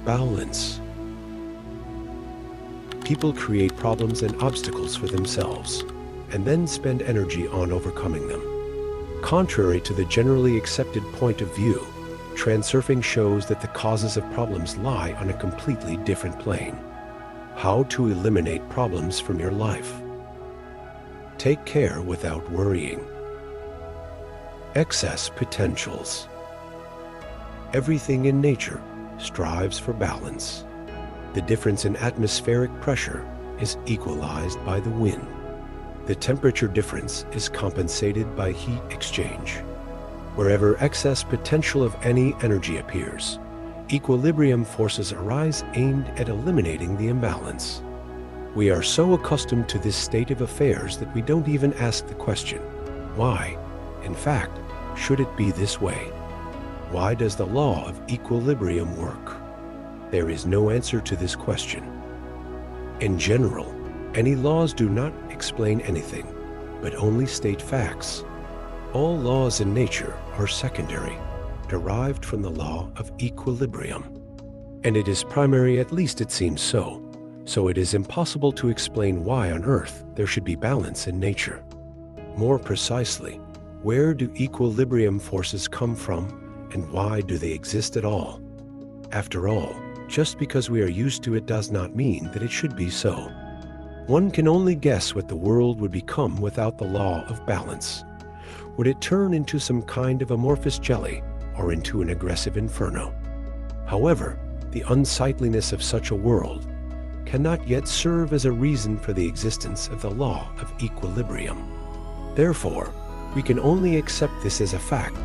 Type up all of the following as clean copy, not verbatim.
Balance. People create problems and obstacles for themselves, and then spend energy on overcoming them. Contrary to the generally accepted point of view, Transurfing shows that the causes of problems lie on a completely different plane. How to eliminate problems from your life. Take care without worrying. Excess potentials. Everything in nature strives for balance. The difference in atmospheric pressure is equalized by the wind. The temperature difference is compensated by heat exchange. Wherever excess potential of any energy appears, equilibrium forces arise aimed at eliminating the imbalance. We are so accustomed to this state of affairs that we don't even ask the question, why, in fact, should it be this way? Why does the law of equilibrium work? There is no answer to this question. In general, any laws do not explain anything, but only state facts. All laws in nature are secondary, derived from the law of equilibrium. And it is primary, at least it seems so. So it is impossible to explain why on Earth there should be balance in nature. More precisely, where do equilibrium forces come from, and why do they exist at all? After all, just because we are used to it does not mean that it should be so. One can only guess what the world would become without the law of balance. Would it turn into some kind of amorphous jelly or into an aggressive inferno? However, the unsightliness of such a world cannot yet serve as a reason for the existence of the law of equilibrium. Therefore, we can only accept this as a fact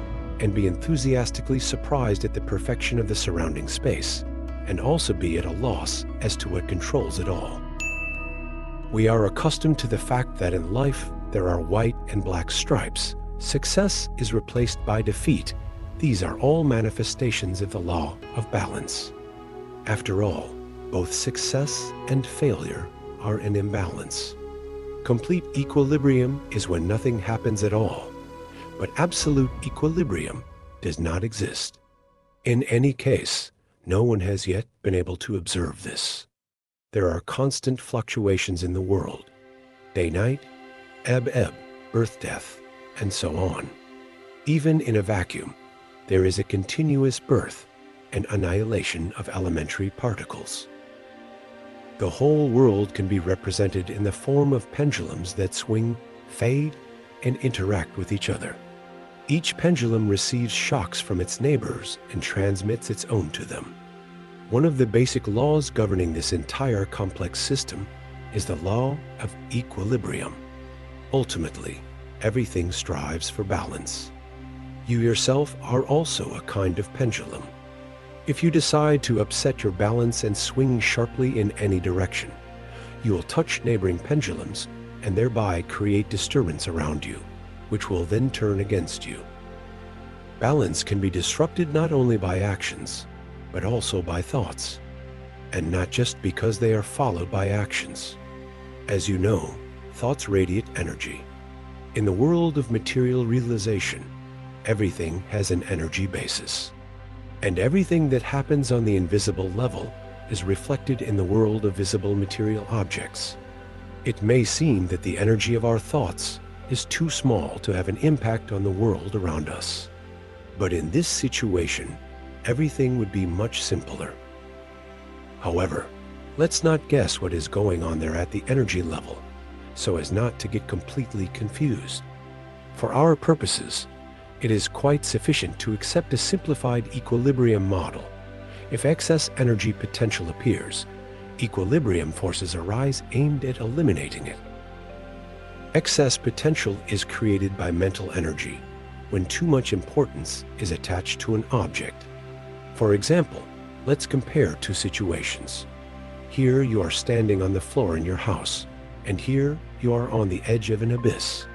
and be enthusiastically surprised at the perfection of the surrounding space, and also be at a loss as to what controls it all. We are accustomed to the fact that in life there are white and black stripes. Success is replaced by defeat. These are all manifestations of the law of balance. After all, both success and failure are an imbalance. Complete equilibrium is when nothing happens at all, but absolute equilibrium does not exist. In any case, no one has yet been able to observe this. There are constant fluctuations in the world, day-night, ebb-ebb, birth-death, and so on. Even in a vacuum, there is a continuous birth and annihilation of elementary particles. The whole world can be represented in the form of pendulums that swing, fade, and interact with each other. Each pendulum receives shocks from its neighbors and transmits its own to them. One of the basic laws governing this entire complex system is the law of equilibrium. Ultimately, everything strives for balance. You yourself are also a kind of pendulum. If you decide to upset your balance and swing sharply in any direction, you will touch neighboring pendulums and thereby create disturbance around you, which will then turn against you. Balance can be disrupted not only by actions, but also by thoughts, and not just because they are followed by actions. As you know, thoughts radiate energy. In the world of material realization, everything has an energy basis. And everything that happens on the invisible level is reflected in the world of visible material objects. It may seem that the energy of our thoughts is too small to have an impact on the world around us. But in this situation, everything would be much simpler. However, let's not guess what is going on there at the energy level, so as not to get completely confused. For our purposes, it is quite sufficient to accept a simplified equilibrium model. If excess energy potential appears, equilibrium forces arise aimed at eliminating it. Excess potential is created by mental energy when too much importance is attached to an object. For example, let's compare two situations. Here you are standing on the floor in your house, and here you are on the edge of an abyss.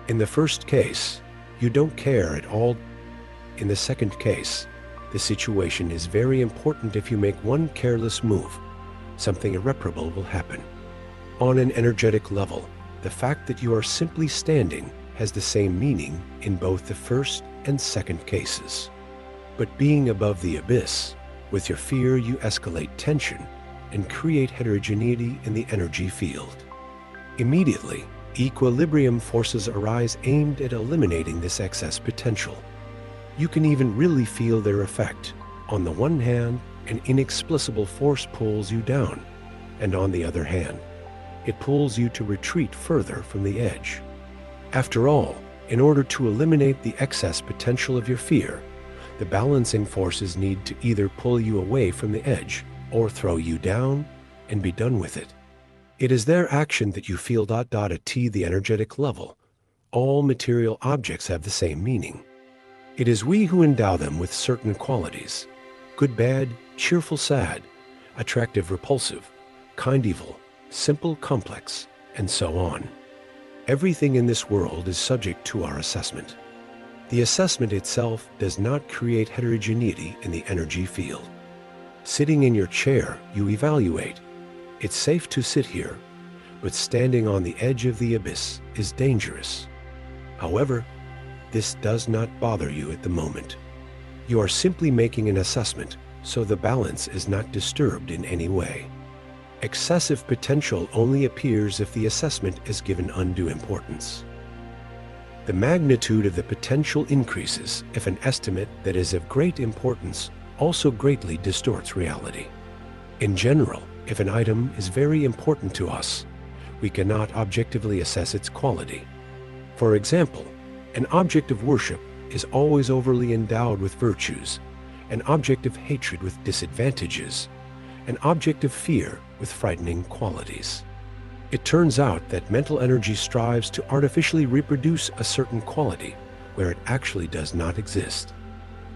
In the first case, you don't care at all. In the second case, the situation is very important. If you make one careless move, something irreparable will happen. On an energetic level, the fact that you are simply standing has the same meaning in both the first and second cases. But being above the abyss, With your fear, you escalate tension and create heterogeneity in the energy field. Immediately, equilibrium forces arise aimed at eliminating this excess potential. You can even really feel their effect. On the one hand, an inexplicable force pulls you down, and on the other hand, it pulls you to retreat further from the edge. After all, in order to eliminate the excess potential of your fear, the balancing forces need to either pull you away from the edge or throw you down and be done with it. It is their action that you feel at the energetic level. All material objects have the same meaning. It is we who endow them with certain qualities: good, bad, cheerful, sad, attractive, repulsive, kind, evil, simple, complex, and so on. Everything in this world is subject to our assessment. The assessment itself does not create heterogeneity in the energy field. Sitting in your chair, you evaluate. It's safe to sit here, but standing on the edge of the abyss is dangerous. However, this does not bother you at the moment. You are simply making an assessment, so the balance is not disturbed in any way. Excessive potential only appears if the assessment is given undue importance. The magnitude of the potential increases if an estimate that is of great importance also greatly distorts reality. In general, if an item is very important to us, we cannot objectively assess its quality. For example, an object of worship is always overly endowed with virtues, an object of hatred with disadvantages, an object of fear with frightening qualities. It turns out that mental energy strives to artificially reproduce a certain quality where it actually does not exist.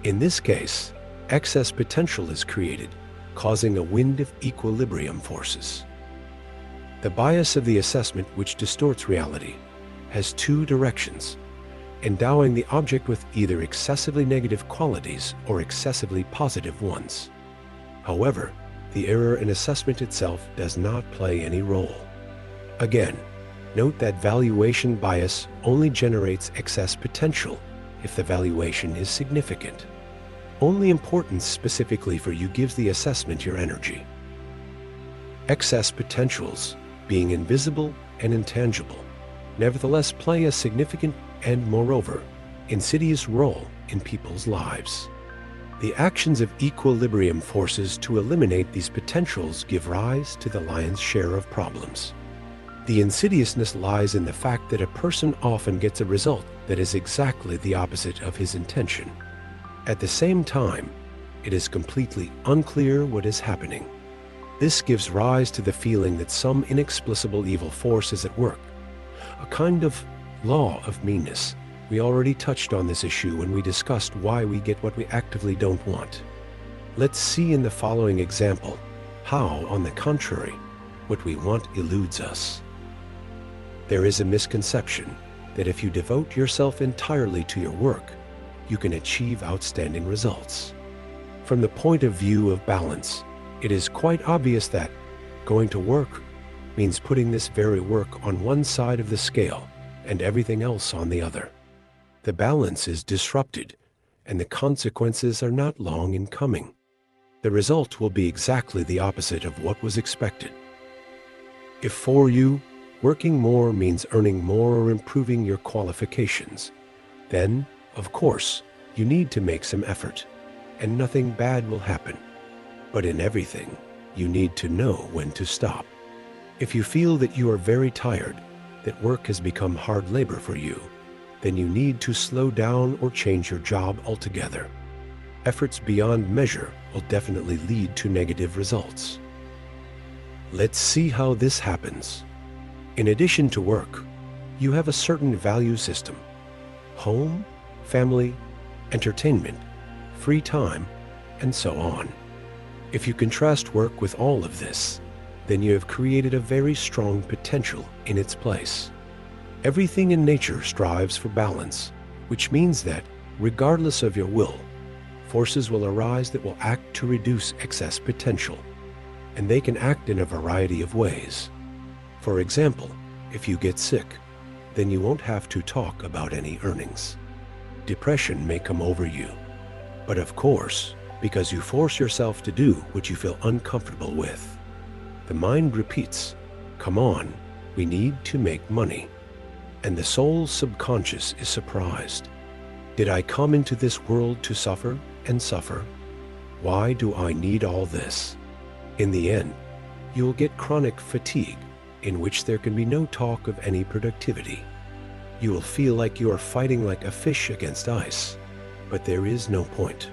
In this case, excess potential is created, causing a wind of equilibrium forces. The bias of the assessment, which distorts reality, has two directions: endowing the object with either excessively negative qualities or excessively positive ones. However, the error in assessment itself does not play any role. Again, note that valuation bias only generates excess potential if the valuation is significant. Only importance specifically for you gives the assessment your energy. Excess potentials, being invisible and intangible, nevertheless play a significant and, moreover, insidious role in people's lives. The actions of equilibrium forces to eliminate these potentials give rise to the lion's share of problems. The insidiousness lies in the fact that a person often gets a result that is exactly the opposite of his intention. At the same time, it is completely unclear what is happening. This gives rise to the feeling that some inexplicable evil force is at work, a kind of law of meanness. We already touched on this issue when we discussed why we get what we actively don't want. Let's see in the following example how, on the contrary, what we want eludes us. There is a misconception that if you devote yourself entirely to your work, you can achieve outstanding results. From the point of view of balance, it is quite obvious that going to work means putting this very work on one side of the scale and everything else on the other. The balance is disrupted, and the consequences are not long in coming. The result will be exactly the opposite of what was expected. If for you, working more means earning more or improving your qualifications, then, of course, you need to make some effort, and nothing bad will happen. But in everything, you need to know when to stop. If you feel that you are very tired, that work has become hard labor for you, then you need to slow down or change your job altogether. Efforts beyond measure will definitely lead to negative results. Let's see how this happens. In addition to work, you have a certain value system: home, family, entertainment, free time, and so on. If you contrast work with all of this, then you have created a very strong potential in its place. Everything in nature strives for balance, which means that, regardless of your will, forces will arise that will act to reduce excess potential, and they can act in a variety of ways. For example, if you get sick, then you won't have to talk about any earnings. Depression may come over you, but of course, because you force yourself to do what you feel uncomfortable with. The mind repeats, "Come on, we need to make money." And the soul's subconscious is surprised. Did I come into this world to suffer and suffer? Why do I need all this? In the end, you will get chronic fatigue, in which there can be no talk of any productivity. You will feel like you are fighting like a fish against ice, but there is no point.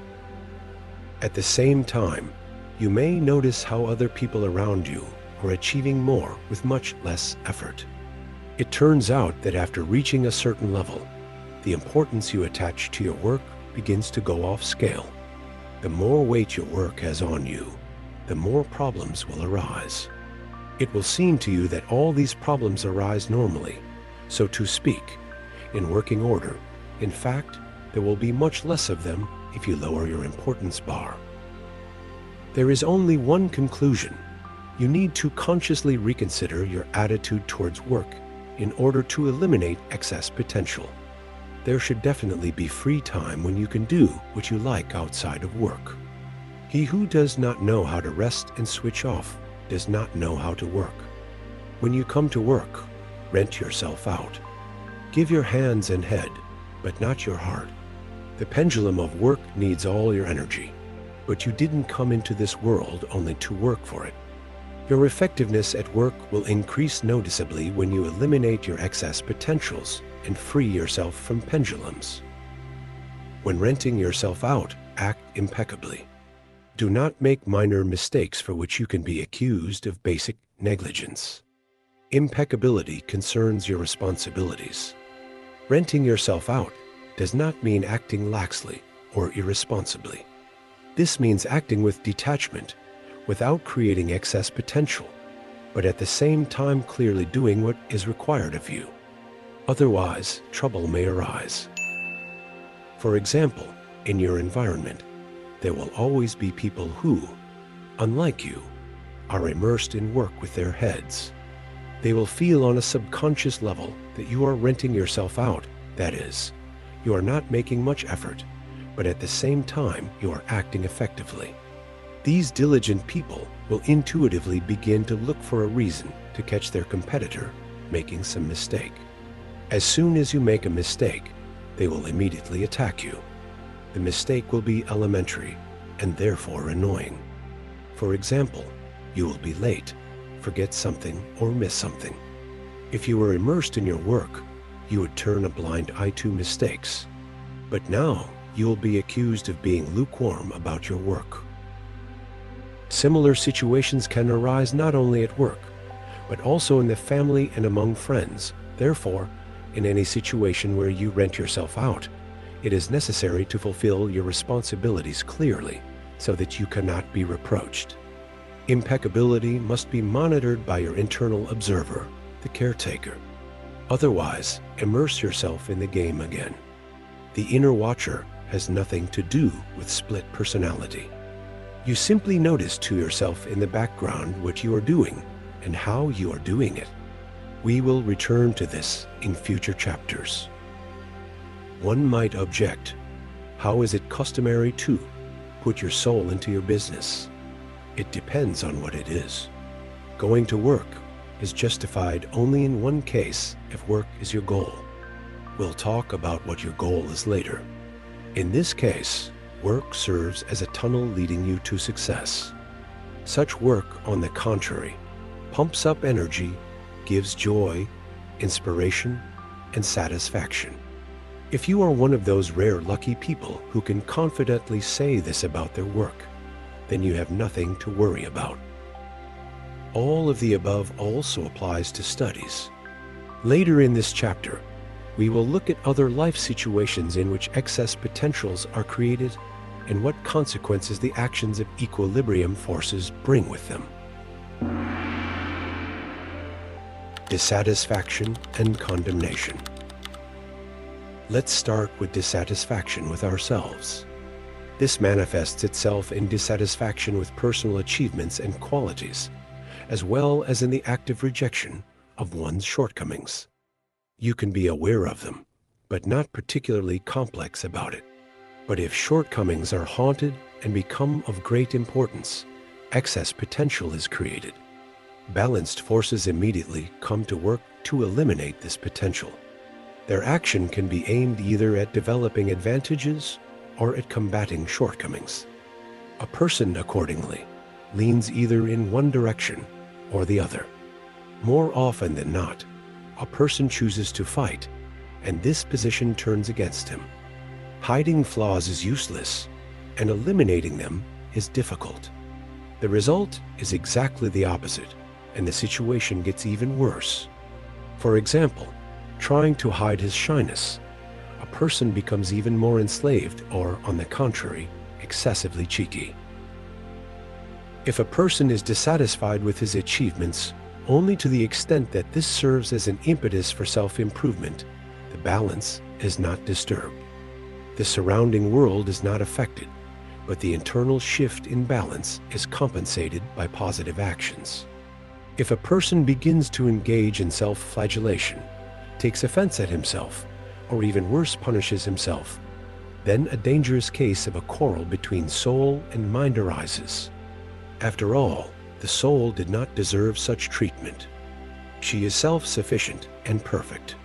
At the same time, you may notice how other people around you are achieving more with much less effort. It turns out that after reaching a certain level, the importance you attach to your work begins to go off scale. The more weight your work has on you, the more problems will arise. It will seem to you that all these problems arise normally, so to speak, in working order. In fact, there will be much less of them if you lower your importance bar. There is only one conclusion. You need to consciously reconsider your attitude towards work in order to eliminate excess potential. There should definitely be free time when you can do what you like outside of work. He who does not know how to rest and switch off does not know how to work. When you come to work, rent yourself out. Give your hands and head, but not your heart. The pendulum of work needs all your energy, but you didn't come into this world only to work for it. Your effectiveness at work will increase noticeably when you eliminate your excess potentials and free yourself from pendulums. When renting yourself out, act impeccably. Do not make minor mistakes for which you can be accused of basic negligence. Impeccability concerns your responsibilities. Renting yourself out does not mean acting laxly or irresponsibly. This means acting with detachment, without creating excess potential, but at the same time clearly doing what is required of you. Otherwise, trouble may arise. For example, in your environment, there will always be people who, unlike you, are immersed in work with their heads. They will feel on a subconscious level that you are renting yourself out. That is, you are not making much effort, but at the same time you are acting effectively. These diligent people will intuitively begin to look for a reason to catch their competitor making some mistake. As soon as you make a mistake, they will immediately attack you. The mistake will be elementary and therefore annoying. For example, you will be late, forget something, or miss something. If you were immersed in your work, you would turn a blind eye to mistakes. But now you will be accused of being lukewarm about your work. Similar situations can arise not only at work, but also in the family and among friends. Therefore, in any situation where you rent yourself out, it is necessary to fulfill your responsibilities clearly so that you cannot be reproached. Impeccability must be monitored by your internal observer, the caretaker. Otherwise, immerse yourself in the game again. The inner watcher has nothing to do with split personality. You simply notice to yourself in the background what you are doing and how you are doing it. We will return to this in future chapters. One might object, how is it customary to put your soul into your business? It depends on what it is. Going to work is justified only in one case if work is your goal. We'll talk about what your goal is later. In this case, work serves as a tunnel leading you to success. Such work, on the contrary, pumps up energy, gives joy, inspiration, and satisfaction. If you are one of those rare lucky people who can confidently say this about their work, then you have nothing to worry about. All of the above also applies to studies. Later in this chapter, we will look at other life situations in which excess potentials are created and what consequences the actions of equilibrium forces bring with them. Dissatisfaction and condemnation. Let's start with dissatisfaction with ourselves. This manifests itself in dissatisfaction with personal achievements and qualities, as well as in the active rejection of one's shortcomings. You can be aware of them, but not particularly complex about it. But if shortcomings are haunted and become of great importance, excess potential is created. Balanced forces immediately come to work to eliminate this potential. Their action can be aimed either at developing advantages or at combating shortcomings. A person, accordingly, leans either in one direction or the other. More often than not, a person chooses to fight, and this position turns against him. Hiding flaws is useless, and eliminating them is difficult. The result is exactly the opposite, and the situation gets even worse. For example, trying to hide his shyness, a person becomes even more enslaved or, on the contrary, excessively cheeky. If a person is dissatisfied with his achievements only to the extent that this serves as an impetus for self-improvement, the balance is not disturbed. The surrounding world is not affected, but the internal shift in balance is compensated by positive actions. If a person begins to engage in self-flagellation, takes offense at himself, or even worse punishes himself, then a dangerous case of a quarrel between soul and mind arises. After all, the soul did not deserve such treatment. She is self-sufficient and perfect.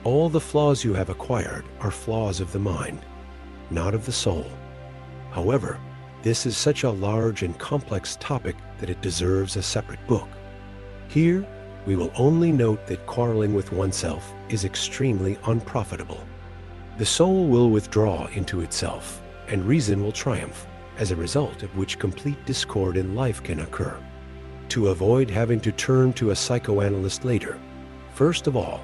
All the flaws you have acquired are flaws of the mind, not of the soul. However, this is such a large and complex topic that it deserves a separate book. Here, we will only note that quarreling with oneself is extremely unprofitable. The soul will withdraw into itself, and reason will triumph, as a result of which complete discord in life can occur. To avoid having to turn to a psychoanalyst later, first of all,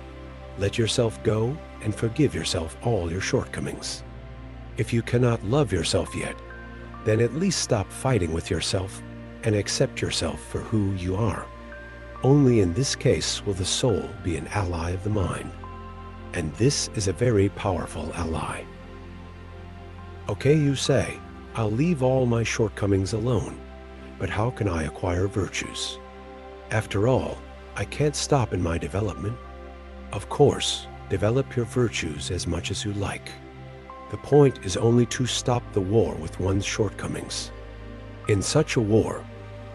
let yourself go and forgive yourself all your shortcomings. If you cannot love yourself yet, then at least stop fighting with yourself and accept yourself for who you are. Only in this case will the soul be an ally of the mind, and this is a very powerful ally. Okay, you say, I'll leave all my shortcomings alone, but how can I acquire virtues? After all, I can't stop in my development. Of course, develop your virtues as much as you like. The point is only to stop the war with one's shortcomings. In such a war,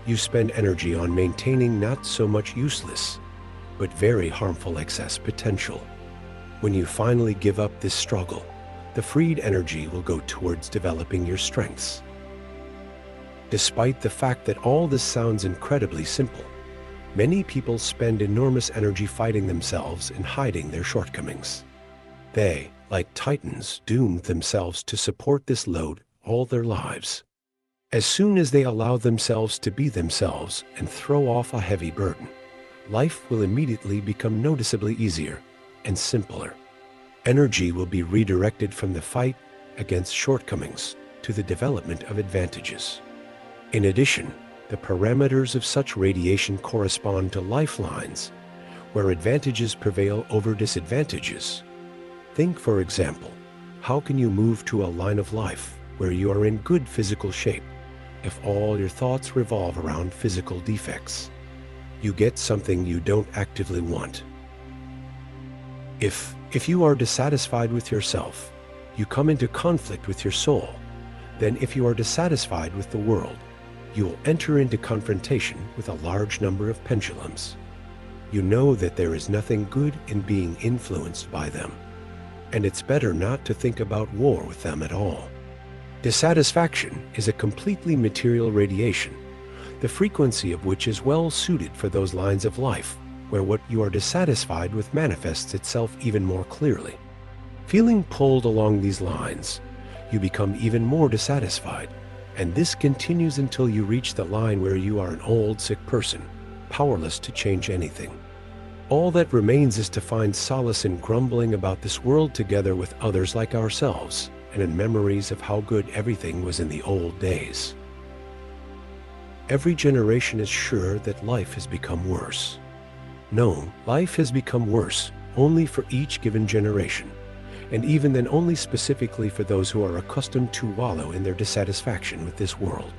you spend energy on maintaining not so much useless, but very harmful excess potential. When you finally give up this struggle, the freed energy will go towards developing your strengths. Despite the fact that all this sounds incredibly simple, many people spend enormous energy fighting themselves and hiding their shortcomings. They, like titans, doomed themselves to support this load all their lives. As soon as they allow themselves to be themselves and throw off a heavy burden, life will immediately become noticeably easier and simpler. Energy will be redirected from the fight against shortcomings to the development of advantages. In addition, the parameters of such radiation correspond to lifelines, where advantages prevail over disadvantages. Think, for example, how can you move to a line of life where you are in good physical shape if all your thoughts revolve around physical defects? You get something you don't actively want. If you are dissatisfied with yourself, you come into conflict with your soul. Then if you are dissatisfied with the world, you will enter into confrontation with a large number of pendulums. You know that there is nothing good in being influenced by them, and it's better not to think about war with them at all. Dissatisfaction is a completely material radiation, the frequency of which is well suited for those lines of life where what you are dissatisfied with manifests itself even more clearly. Feeling pulled along these lines, you become even more dissatisfied, and this continues until you reach the line where you are an old, sick person, powerless to change anything. All that remains is to find solace in grumbling about this world together with others like ourselves, and in memories of how good everything was in the old days. Every generation is sure that life has become worse. No, life has become worse only for each given generation, and even then only specifically for those who are accustomed to wallow in their dissatisfaction with this world.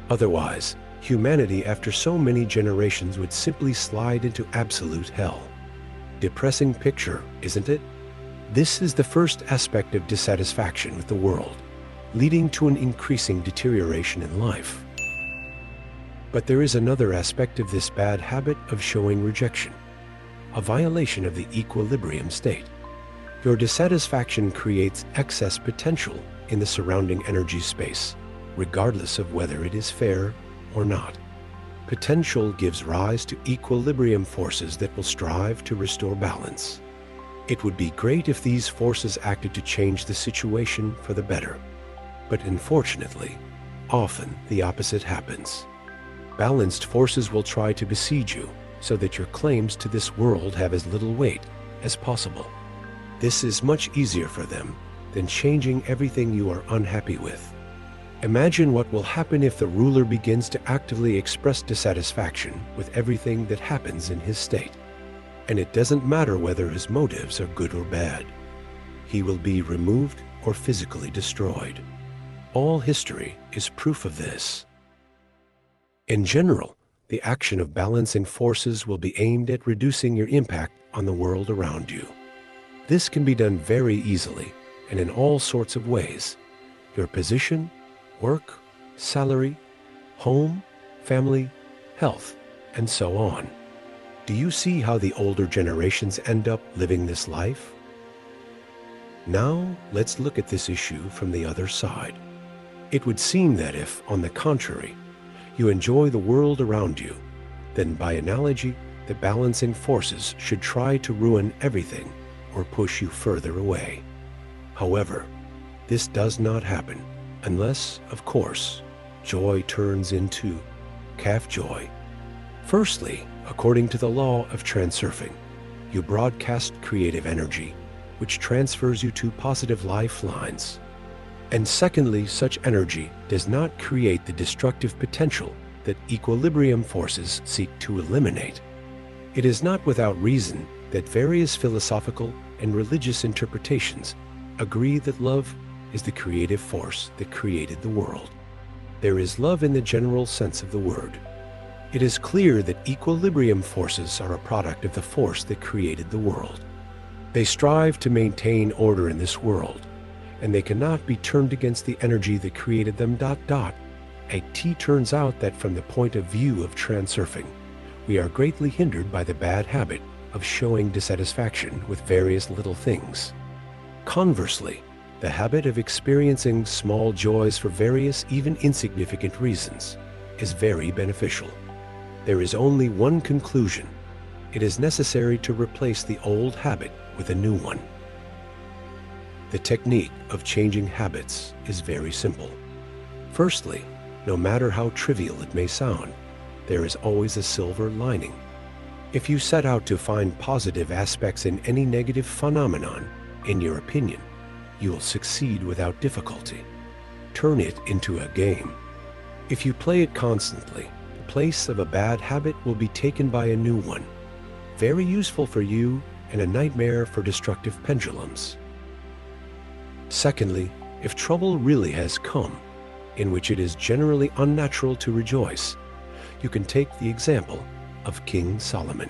Otherwise, humanity after so many generations would simply slide into absolute hell. Depressing picture, isn't it? This is the first aspect of dissatisfaction with the world, leading to an increasing deterioration in life. But there is another aspect of this bad habit of showing rejection, a violation of the equilibrium state. Your dissatisfaction creates excess potential in the surrounding energy space, regardless of whether it is fair or not. Potential gives rise to equilibrium forces that will strive to restore balance. It would be great if these forces acted to change the situation for the better. But unfortunately, often the opposite happens. Balanced forces will try to besiege you so that your claims to this world have as little weight as possible. This is much easier for them than changing everything you are unhappy with. Imagine what will happen if the ruler begins to actively express dissatisfaction with everything that happens in his state. And it doesn't matter whether his motives are good or bad. He will be removed or physically destroyed. All history is proof of this. In general, the action of balancing forces will be aimed at reducing your impact on the world around you. This can be done very easily and in all sorts of ways. Your position, work, salary, home, family, health, and so on. Do you see how the older generations end up living this life? Now, let's look at this issue from the other side. It would seem that if, on the contrary, you enjoy the world around you, then by analogy, the balancing forces should try to ruin everything or push you further away. However, this does not happen unless, of course, joy turns into calf joy. Firstly, according to the law of transurfing, you broadcast creative energy, which transfers you to positive lifelines. And secondly, such energy does not create the destructive potential that equilibrium forces seek to eliminate. It is not without reason that various philosophical and religious interpretations agree that love is the creative force that created the world. There is love in the general sense of the word. It is clear that equilibrium forces are a product of the force that created the world. They strive to maintain order in this world, and they cannot be turned against the energy that created them. It turns out that from the point of view of transurfing, we are greatly hindered by the bad habit of showing dissatisfaction with various little things. Conversely, the habit of experiencing small joys for various, even insignificant reasons is very beneficial. There is only one conclusion. It is necessary to replace the old habit with a new one. The technique of changing habits is very simple. Firstly, no matter how trivial it may sound, there is always a silver lining. If you set out to find positive aspects in any negative phenomenon, in your opinion, you will succeed without difficulty. Turn it into a game. If you play it constantly, the place of a bad habit will be taken by a new one, very useful for you and a nightmare for destructive pendulums. Secondly, if trouble really has come, in which it is generally unnatural to rejoice, you can take the example of King Solomon.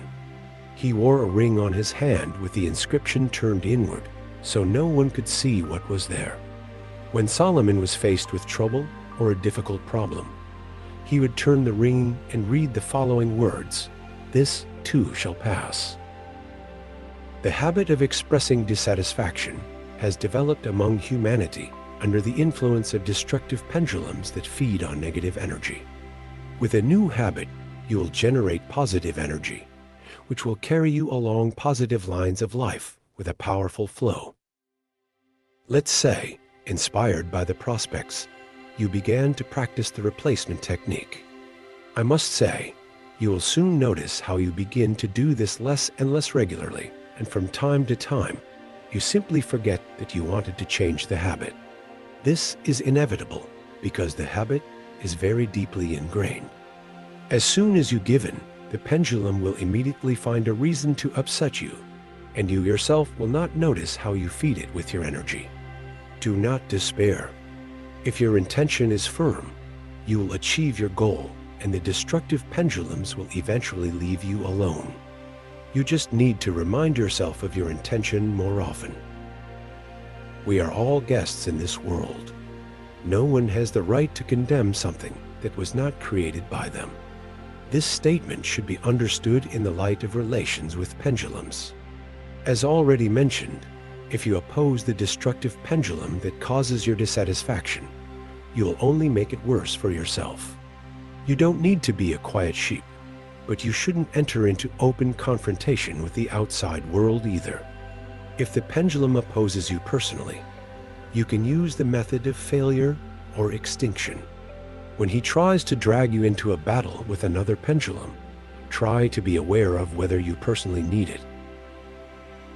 He wore a ring on his hand with the inscription turned inward, so no one could see what was there. When Solomon was faced with trouble or a difficult problem, he would turn the ring and read the following words, "This too shall pass." The habit of expressing dissatisfaction has developed among humanity under the influence of destructive pendulums that feed on negative energy. With a new habit, you will generate positive energy, which will carry you along positive lines of life with a powerful flow. Let's say, inspired by the prospects, you began to practice the replacement technique. I must say, you will soon notice how you begin to do this less and less regularly, and from time to time, you simply forget that you wanted to change the habit. This is inevitable because the habit is very deeply ingrained. As soon as you give in, the pendulum will immediately find a reason to upset you, and you yourself will not notice how you feed it with your energy. Do not despair. If your intention is firm, you will achieve your goal, and the destructive pendulums will eventually leave you alone. You just need to remind yourself of your intention more often. We are all guests in this world. No one has the right to condemn something that was not created by them. This statement should be understood in the light of relations with pendulums. As already mentioned, if you oppose the destructive pendulum that causes your dissatisfaction, you'll only make it worse for yourself. You don't need to be a quiet sheep, but you shouldn't enter into open confrontation with the outside world either. If the pendulum opposes you personally, you can use the method of failure or extinction. When he tries to drag you into a battle with another pendulum, try to be aware of whether you personally need it.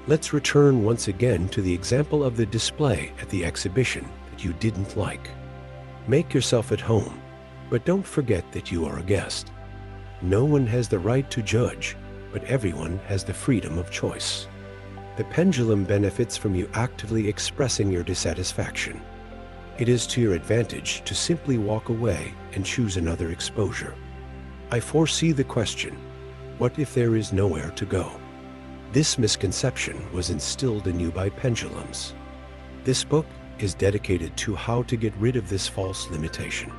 Let's return once again to the example of the display at the exhibition that you didn't like. Make yourself at home, but don't forget that you are a guest. No one has the right to judge, but everyone has the freedom of choice. The pendulum benefits from you actively expressing your dissatisfaction. It is to your advantage to simply walk away and choose another exposure. I foresee the question, what if there is nowhere to go? This misconception was instilled in you by pendulums. This book is dedicated to how to get rid of this false limitation.